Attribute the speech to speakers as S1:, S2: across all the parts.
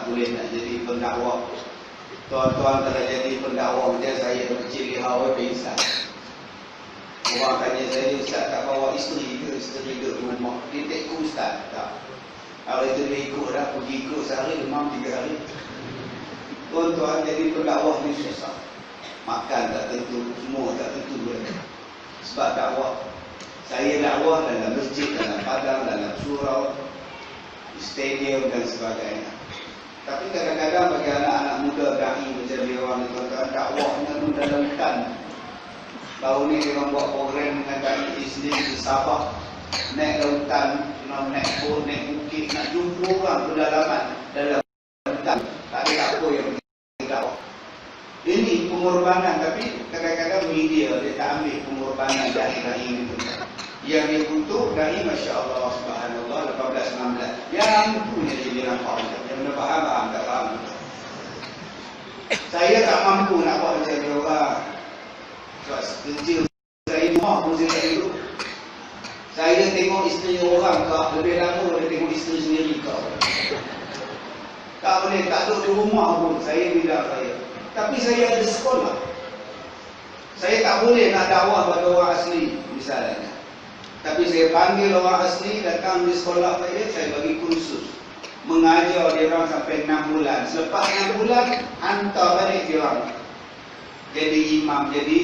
S1: tak boleh nak jadi pendakwah. Tuan-tuan kalau jadi pendakwah macam saya kecil di Hawaii pingsan. Orang tanya saya, Ustaz tak bawa isteri ke? Isteri ke rumah? Dia tak ikut Ustaz? Tak. Kalau itu dia ikut dah, pergi ikut sehari, demam 3 hari. Tuan-tuan jadi pendakwah ni susah. Makan tak tentu, semua tak tentu boleh. Sebab dakwah. Saya dakwah dalam masjid, dalam padang, dalam surau, di stadium dan sebagainya. Tapi kadang-kadang bagi anak-anak muda da'i macam dia orang ni, tuan-tuan, dakwahnya tu dalam hutan. Baru ni dia orang buat program dengan da'i Islam di Sabah. Naik lautan, naik bot, naik bukit, nak jumpa orang pedalaman dalam hutan. Tak ada apa yang dakwah. Ini pengorbanan, tapi kadang-kadang media dia tak ambil pengorbanan da'i ini. Yang dia kutuk da'i Masya Allah, Subhanallah, 18-19. Yang mampunya jadi nampak. Yang mana faham, tak faham. Saya tak mampu nak buat macam dia orang. Sebab kerja saya rumah pun saya tak hidup. Saya tengok isteri orang kak, lebih lama daripada tengok isteri sendiri kak. Tak boleh, tak duduk di rumah pun, saya bidang saya. Tapi saya ada sekolah. Saya tak boleh nak dakwah pada orang asli misalnya. Tapi saya panggil orang asli datang di sekolah saya bagi kursus. Mengajar dia orang sampai 6 bulan. Selepas 6 bulan, hantar balik dia orang. Jadi imam, jadi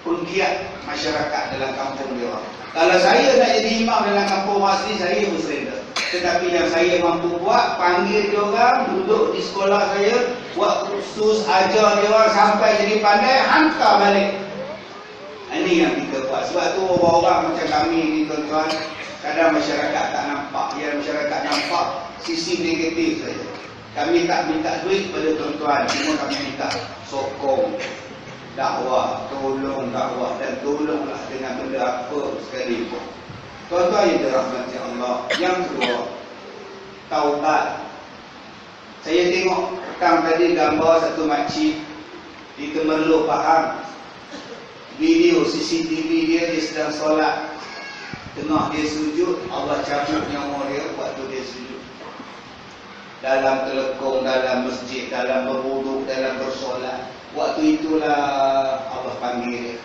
S1: penggiat masyarakat dalam kampung dia orang. Kalau saya nak jadi imam dalam kampung asli, saya berserenda. Tetapi yang saya mampu buat, panggil dia orang, duduk di sekolah saya, buat kursus, ajar dia orang sampai jadi pandai, hantar balik. Ini yang kita buat. Sebab tu orang-orang macam kami ni tuan-tuan, kadang masyarakat tak nampak. Yang masyarakat nampak sisi negatif saja. Kami tak minta duit pada tuan-tuan, cuma kami minta sokong dakwah, tolong dakwah dan tolonglah dengan benda apa sekali pun. Tuan-tuan yang dirahmati Allah. Yang kedua, taubat. Saya tengok petang tadi gambar satu makcik di Temerloh Pahang. Video CCTV dia sedang solat. Tengah dia sujud, Allah cabut nyawa dia waktu dia sujud. Dalam telekong, dalam masjid, dalam berwuduk, dalam bersolat. Waktu itulah Allah panggil dia.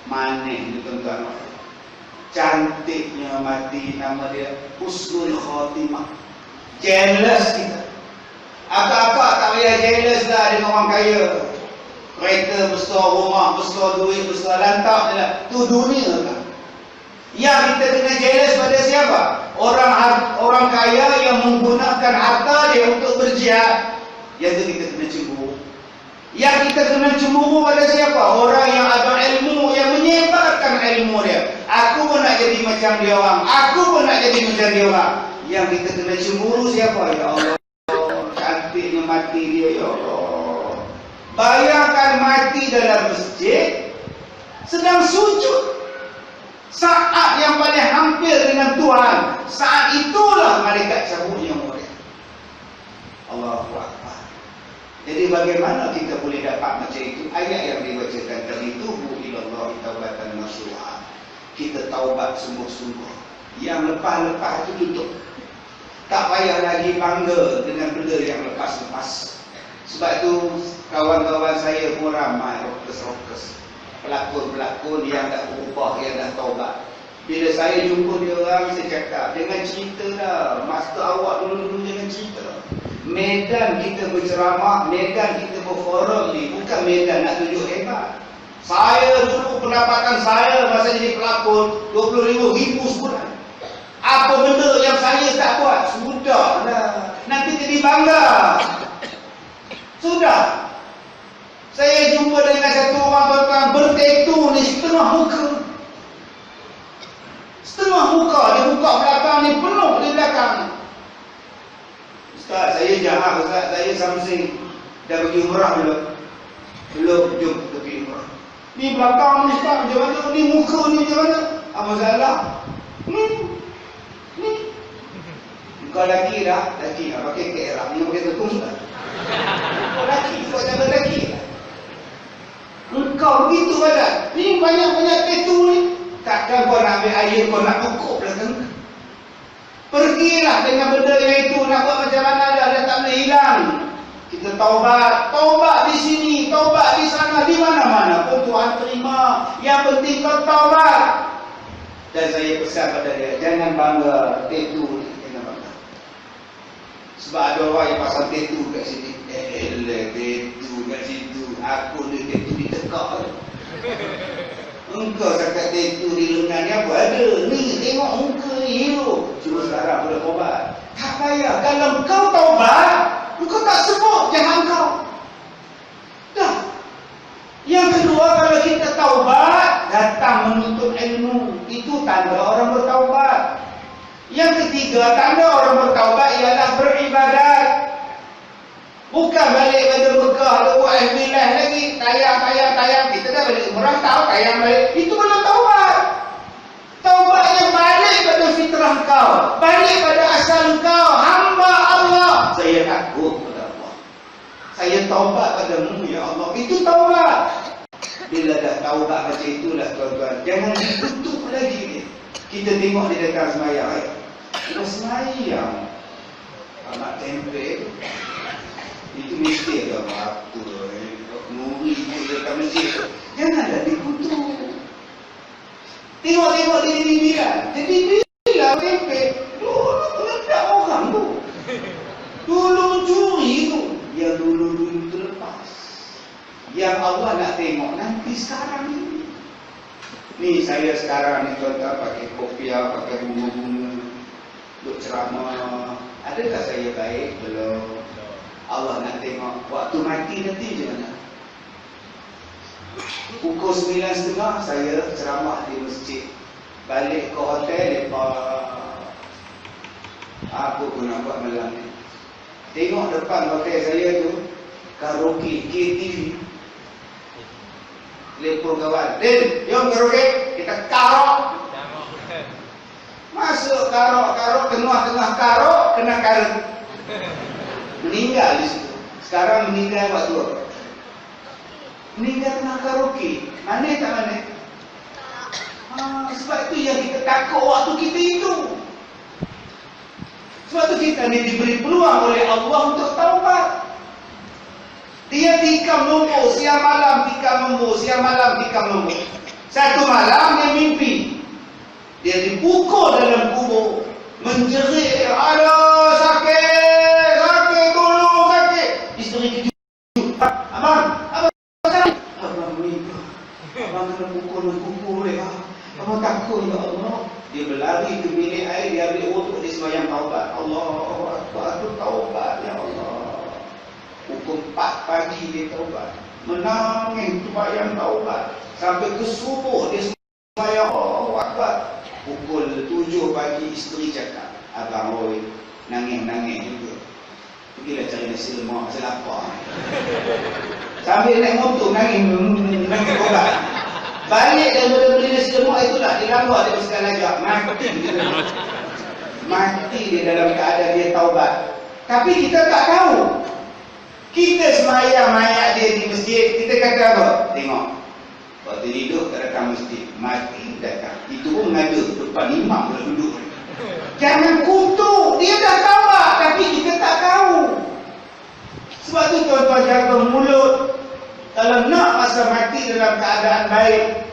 S1: Manis ni tuan-tuan. Cantiknya mati, nama dia Husnul Khatimah. Jealous kita. Apa-apa tak payah jealous dah dengan orang kaya. Kereta besar, rumah besar, duit besar, lantak je lah. Itu dunia kan. Yang kita kena jealous pada siapa? Orang kaya yang menggunakan harta dia untuk berjihad. Yang itu kita kena cemburu. Yang kita kena cemburu pada siapa? Orang yang ada ilmu, yang menyebarkan ilmu dia. Aku pun nak jadi macam dia orang. Aku pun nak jadi macam dia orang. Yang kita kena cemburu siapa? Ya Allah, cantiknya mati dia, ya Allah. Bayangkan mati dalam masjid, sedang sujud. Saat yang paling hampir dengan Tuhan. Saat itulah malaikat cabut nyawa dia. Allahu Akbar. Jadi bagaimana kita boleh dapat macam itu? Ayat yang dibacakan tadi, tubu ilallahi taubatan nasuha. Kita taubat sungguh-sungguh. Yang lepas-lepas itu tutup. Tak payah lagi bangga dengan benda yang lepas-lepas. Sebab itu kawan-kawan saya pun ramai rockers-rockers, pelakon-pelakon yang dah berubah, yang dah taubat. Bila saya jumpa dia orang, saya cakap, jangan cerita dah, master awak dulu-dulu jangan cerita. Medan kita berceramah, medan kita berforum ni bukan medan nak tunjuk hebat. Saya dulu pendapatan saya masa jadi pelakon 20,000 sebulan. Apa benda yang saya tak buat? Sudah lah, nanti jadi bangga. Sudah. Saya jumpa dengan satu orang tuan-tuan bertatu ni setengah muka. Setengah muka, dia buka belakang ni penuh di belakang. Ustaz, saya jahat Ustaz, saya something. Dah pergi umrah belum? Belum, jom pergi umrah. Ni belakang ni Ustaz, macam mana? Ni muka ni macam mana? Apa salah? Ni. Kau lelaki dah, lelaki dah pakai kerah. Ni pakai tetung Ustaz. Kau lelaki, kau jangan lelaki. Engkau begitu badan. Ni banyak-banyak tattoo ni. Takkan kau nak ambil air, kau nak ukur belakang. Pergilah dengan benda yang itu. Nak buat macam mana dah tak boleh hilang. bertaubat. Taubat di sini, taubat di sana, di mana-mana pun Tuhan terima. Yang penting kau taubat. Dan saya pesan pada dia, jangan bangga tattoo ni, jangan bangga. Sebab ada orang yang pasang tattoo kat sini. Tattoo kat situ, aku ni tattoo di tekak. Engkau cakap tattoo di lengan ni apa ada? Ni tengok muka ni hero. Cuma sekarang boleh taubat. Tak payah, kalau kau taubat, engkau tak sebut jangan kau. Dah. Yang kedua, kalau kita taubat, datang menuntut ilmu. Itu tanda orang bertaubat. Yang ketiga, tanda orang bertaubat ialah beribadat. Bukan balik pada Mekah, ada buat FB Live lagi. Tayang. Kita dah balik umrah, tahu tayang balik. Itu belum taubat. Taubat yang balik pada fitrah kau. Balik pada asal kau. Hamba Allah. Saya takut pada Allah. Saya taubat padamu, ya Allah. Itu taubat. Bila dah taubat macam itulah tuan-tuan, jangan ditutup lagi. Kita tengok dia datang semayang. Dia semayang. Anak tempe. Itu mesti ada waktu. Nuri pun datang masjid. Janganlah dikutuk. Tengok dia ni bilang. Jadi bila tempe, dulu meledak orang tu. Dulu mencuri tu. Yang dulu terlepas. Yang Allah nak tengok nanti sekarang ni. Ni saya sekarang ni tuan-tuan pakai kopiah, pakai bunga-bunga, duk ceramah. Adakah saya baik? Belum. Allah nak tengok waktu mati nanti je mana. Pukul 9.30 saya ceramah di masjid. Balik ke hotel, lepas apa pun nak buat malam ni. Tengok depan hotel saya tu, karaoke, KTV. Lepur kawan, Din, jom karaoke, kita karok. Masuk karok, tengah-tengah karok, kena karet. Meninggal di situ. Sekarang meninggal waktu apa? Meninggal tengah karaoke. Mana tak mana? Sebab itu yang kita takut waktu kita itu. Sebab itu kita ni diberi peluang oleh Allah untuk taubat. Dia tikam nombor, siang malam tikam nombor. Satu malam dia mimpi. Dia dipukul dalam kubur. Menjerit, aduh sakit, tolong sakit. Isteri kejut. Abang sakit. Abang meninggal. Abang kena pukul kubur. Abang takut, ya Allah. Dia berlari ke bilik air, dia ambil wuduk, dia sembahyang taubat. Allah Akbar, aku taubat, ya Allah. Pukul 4 pagi dia taubat. Menangis sembahyang taubat. Sampai ke subuh dia sembahyang Allah Akbar. Pukul 7 pagi isteri cakap, abang Roy nangis juga. Pergilah cari nasi lemak, saya lapar. Sambil naik motor nangis taubat. Balik daripada beli nasi lemak itulah dia langgar dia bersekali ajak. Mati dia dalam keadaan dia taubat. Tapi kita tak tahu. Kita semayang mayat dia di masjid, kita kata apa? Tengok. Waktu hidup tak datang masjid, mati datang. Itu pun mengada depan imam dah duduk. Jangan kutuk, dia dah taubat tapi kita tak tahu. Sebab tu tuan-tuan jaga mulut. Kalau nak masa mati dalam keadaan baik,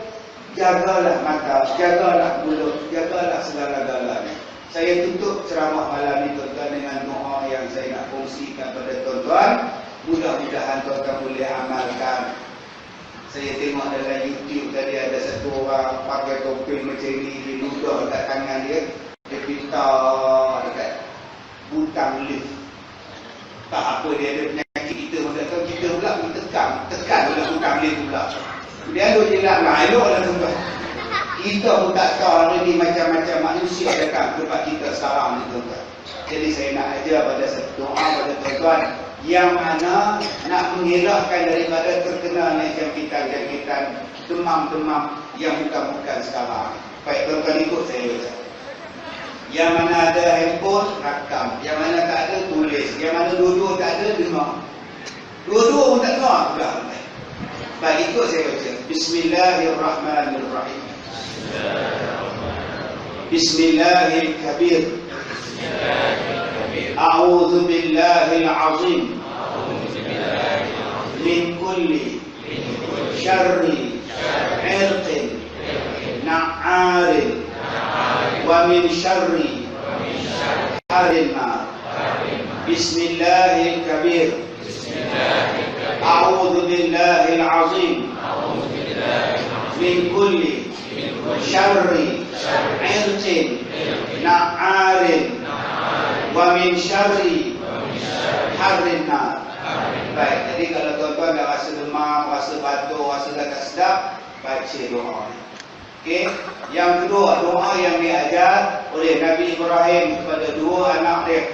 S1: jagalah mata, jagalah mulut, jagalah segala-galanya. Saya tutup ceramah malam ini tuan-tuan dengan doa yang saya nak kongsikan pada tuan-tuan. Mudah-mudahan tuan-tuan boleh amalkan. Saya tengok dalam YouTube tadi ada satu orang pakai topeng macam ni, dia ludah dekat tangan dia, dia pintar dekat butang lift. Tak apa, dia ada penyakit kita pun tak tahu, kita pula pun tekan pula butang lift pula. Dia duduk je lah, eloklah tuan-tuan. Kita pun tak tahu hari ni macam-macam manusia datang tempat kita sekarang ni tuan-tuan. Jadi saya nak ajar pada satu doa pada tuan-tuan yang mana nak mengelakkan daripada terkenalnya jangkitan-jangkitan, demam-demam yang bukan-bukan sekarang. Baik tuan-tuan ikut saya baca. Yang mana ada handphone, rakam. Yang mana tak ada, tulis. Yang mana dua-dua tak ada, dengar. Dua-dua pun tak dengar, sudah. Baik, ikut saya baca. Bismillahirrahmanirrahim. Bismillahirrahmanirrahim. A'udzu billahil azim min kulli syarri irqin na'arin wa min syarri harin nar. Bismillahil kabir. A'udzu billahil azim min kulli syarri irqin na'arin wa min syarri harin nar. Baik, jadi kalau tuan-tuan dah rasa demam, rasa batuk, rasa dah tak sedap, baca doa. Okey, yang kedua, doa yang diajar oleh Nabi Ibrahim kepada dua anak dia.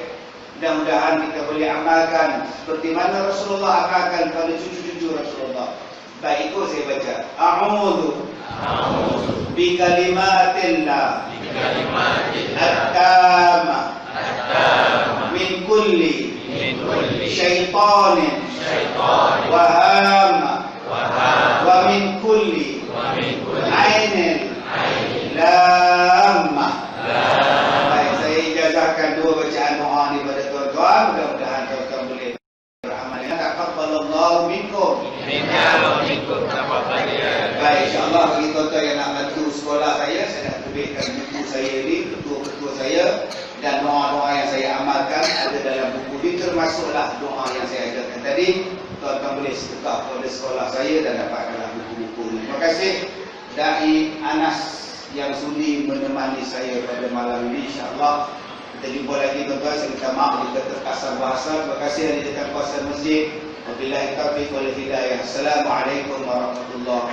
S1: Mudah-mudahan kita boleh amalkan seperti mana Rasulullah amalkan kepada cucu-cucu Rasulullah. Baik, ikut saya baca. A'udzu bi kalimatillah at-tamma min kulli syaitanin wa hamma wa min kulli ainin lamma. Baik, saya ijazahkan dua bacaan doa ni pada tuan-tuan. Mudah-mudahan tuan-tuan boleh beramal. Taqabbalallahu minkum. Baik, insyaAllah bagi tuan-tuan yang nak bantu sekolah saya nak terbitkan buku saya ni, ketua-ketua saya, dan doa-doa yang saya amalkan ada dalam buku ini, termasuklah doa yang saya ajarkan tadi. Tuan-tuan boleh sedekah kepada sekolah saya dan dapatkanlah buku-buku ini. Terima kasih Dai Anas yang sudi menemani saya pada malam ini. InsyaAllah kita jumpa lagi tuan-tuan. Saya minta maaf jika terkasar bahasa. Terima kasih yang di dekat kawasan masjid. Wabillahi taufiq wal hidayah. Assalamualaikum warahmatullahi wabarakatuh.